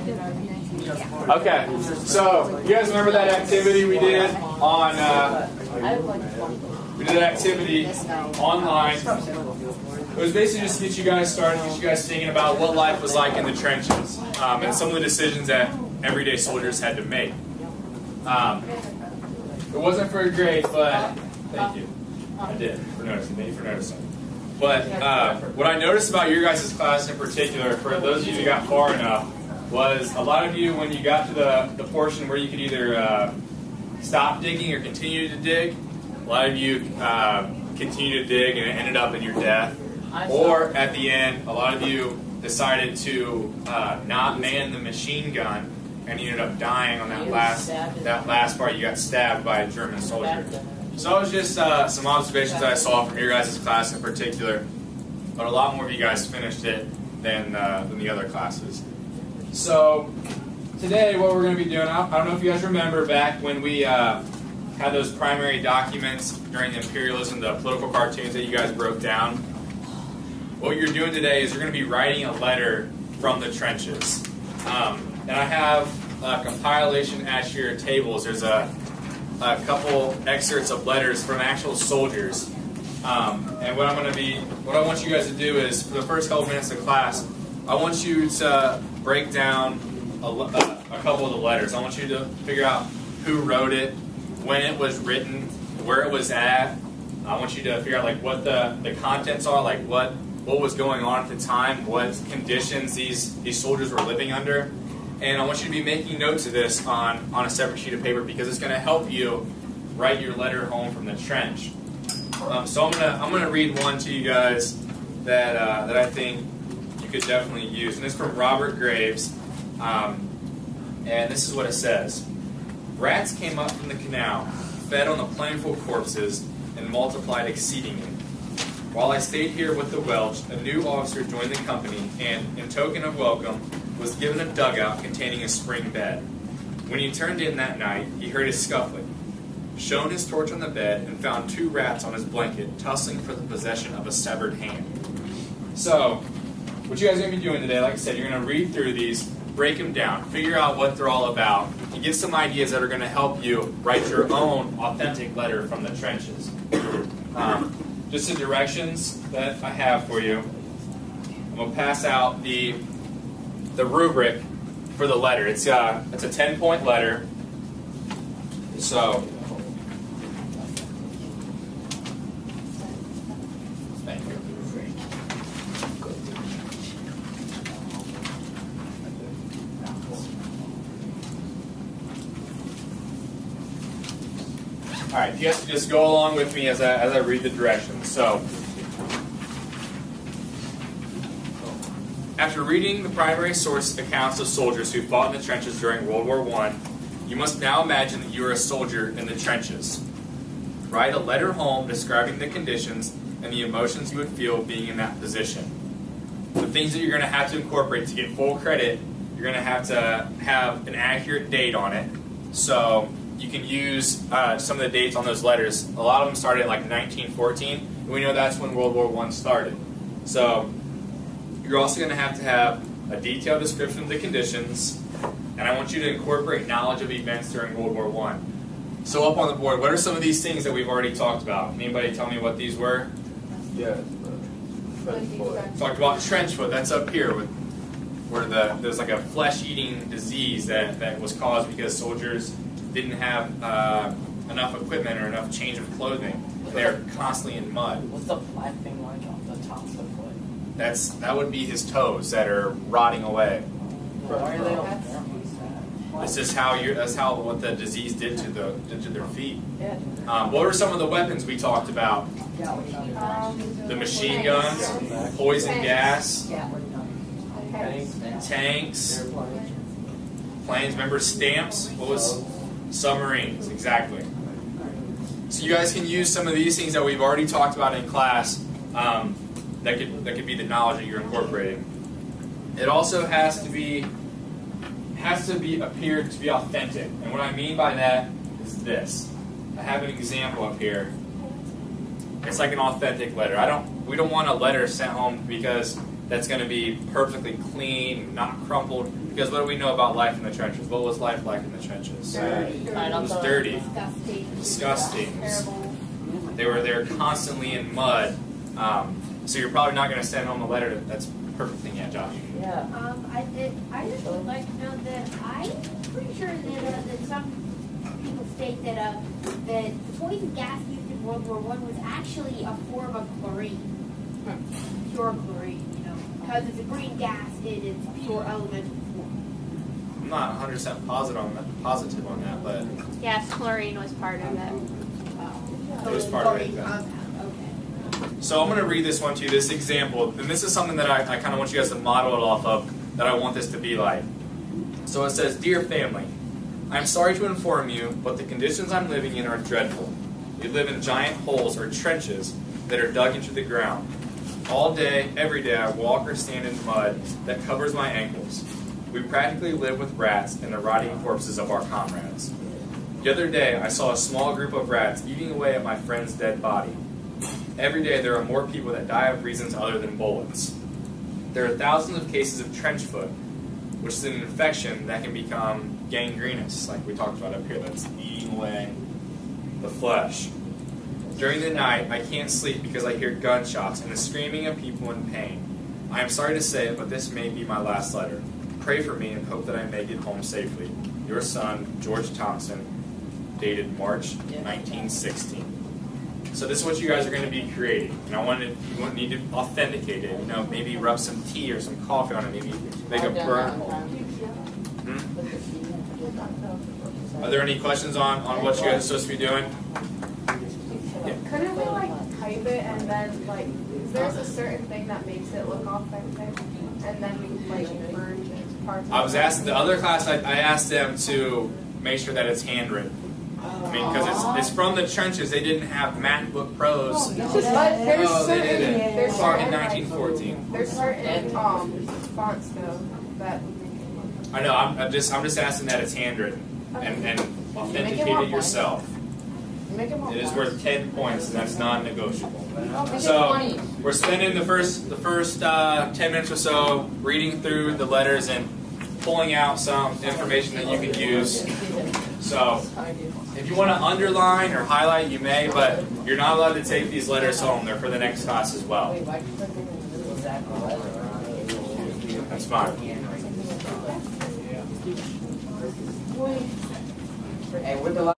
Okay, so you guys remember that activity we did on, we did an activity online. It was basically just to get you guys started, get you guys thinking about what life was like in the trenches, and some of the decisions that everyday soldiers had to make. It wasn't for a grade, but thank you. I did for noticing. Thank you for noticing. But what I noticed about your guys' class in particular, for those of you who got far enough, was a lot of you, when you got to the portion where you could either stop digging or continue to dig, a lot of you continued to dig and it ended up in your death. Or at the end, a lot of you decided to not man the machine gun and you ended up dying on that last part. You got stabbed by a German soldier. So it was just some observations that I saw from your guys' class in particular, but a lot more of you guys finished it than the other classes. So today what we're going to be doing, I don't know if you guys remember back when we had those primary documents during the imperialism, the political cartoons that you guys broke down. What you're doing today is you're going to be writing a letter from the trenches. And I have a compilation at your tables. There's a couple excerpts of letters from actual soldiers. And what I want you guys to do is, for the first couple minutes of class, I want you to break down a couple of the letters. I want you to figure out who wrote it, when it was written, where it was at. I want you to figure out like what the contents are, like what was going on at the time, what conditions these soldiers were living under. And I want you to be making notes of this on a separate sheet of paper because it's going to help you write your letter home from the trench. So I'm gonna read one to you guys that I think you could definitely use, and it's from Robert Graves. And this is what it says: "Rats came up from the canal, fed on the plentiful corpses, and multiplied exceedingly. While I stayed here with the Welch, a new officer joined the company, and, in token of welcome, was given a dugout containing a spring bed. When he turned in that night, he heard a scuffling, shone his torch on the bed, and found 2 rats on his blanket, tussling for the possession of a severed hand." So, what you guys are going to be doing today, like I said, you're going to read through these, break them down, figure out what they're all about, and get some ideas that are going to help you write your own authentic letter from the trenches. Just the directions that I have for you. I'm going to pass out the rubric for the letter. It's a 10-point letter. So, thank you. All right, you guys can just go along with me as I read the directions. So, after reading the primary source accounts of soldiers who fought in the trenches during World War I, you must now imagine that you are a soldier in the trenches. Write a letter home describing the conditions and the emotions you would feel being in that position. The things that you're going to have to incorporate to get full credit, you're going to have an accurate date on it. So you can use some of the dates on those letters. A lot of them started in like 1914, and we know that's when World War I started. So you're also going to have a detailed description of the conditions, and I want you to incorporate knowledge of events during World War I. So up on the board, what are some of these things that we've already talked about? Anybody tell me what these were? Yeah, trench foot. Talked about trench foot. That's up here, where there's like a flesh-eating disease that was caused because soldiers didn't have enough equipment or enough change of clothing. They're constantly in mud. What's the black thing like on the top of the foot? That would be his toes that are rotting away. Why are they all This is how what the disease did to their feet. What were some of the weapons we talked about? The machine guns, poison gas, tanks, planes. Remember stamps? What was submarines? Exactly. So you guys can use some of these things that we've already talked about in class. That could be the knowledge that you're incorporating. It also has to appear to be authentic. And what I mean by that is this. I have an example up here. It's like an authentic letter. We don't want a letter sent home because that's going to be perfectly clean, not crumpled. Because what do we know about life in the trenches? What was life like in the trenches? Dirty. It was dirty, Disgusting. disgusting. Terrible. They were constantly in mud. So you're probably not going to send home a letter that's perfect yet, Josh. Yeah. I just would like to know that I'm pretty sure that some people state that the poison gas used in World War I was actually a form of chlorine, pure chlorine. You know, because it's a green gas in its pure elemental form. I'm not 100% positive on that, but Yes, chlorine was part of it. it was part of it. Chlorine Then. compound. Okay. So I'm going to read this one to you, this example, and this is something that I kind of want you guys to model it off of, that I want this to be like. So it says, "Dear family, I'm sorry to inform you, but the conditions I'm living in are dreadful. We live in giant holes or trenches that are dug into the ground. All day, every day, I walk or stand in mud that covers my ankles. We practically live with rats and the rotting corpses of our comrades. The other day, I saw a small group of rats eating away at my friend's dead body. Every day, there are more people that die of reasons other than bullets. There are thousands of cases of trench foot, which is an infection that can become gangrenous, like we talked about up here, that's eating away the flesh. During the night, I can't sleep because I hear gunshots and the screaming of people in pain. I am sorry to say it, but this may be my last letter. Pray for me and hope that I make it home safely. Your son, George Thompson, dated March 1916. So this is what you guys are going to be creating. And you need to authenticate it. You know, maybe rub some tea or some coffee on it. Maybe make a burn. Are there any questions on what you guys are supposed to be doing? Couldn't we like type it and then like there's a certain thing that makes it look authentic and then we like merge parts? I was asking the other class. I asked them to make sure that it's handwritten. I mean, because it's from the trenches. They didn't have MacBook Pros. But there's They certain didn't. there's In certain 1914. there's certain fonts though that I know. I'm just asking that it's handwritten and authenticate it yourself. It is worth 10 points, and that's non-negotiable. So we're spending the first 10 minutes or so reading through the letters and pulling out some information that you can use. So if you want to underline or highlight, you may, but you're not allowed to take these letters home. They're for the next class as well. That's fine. Hey, we're the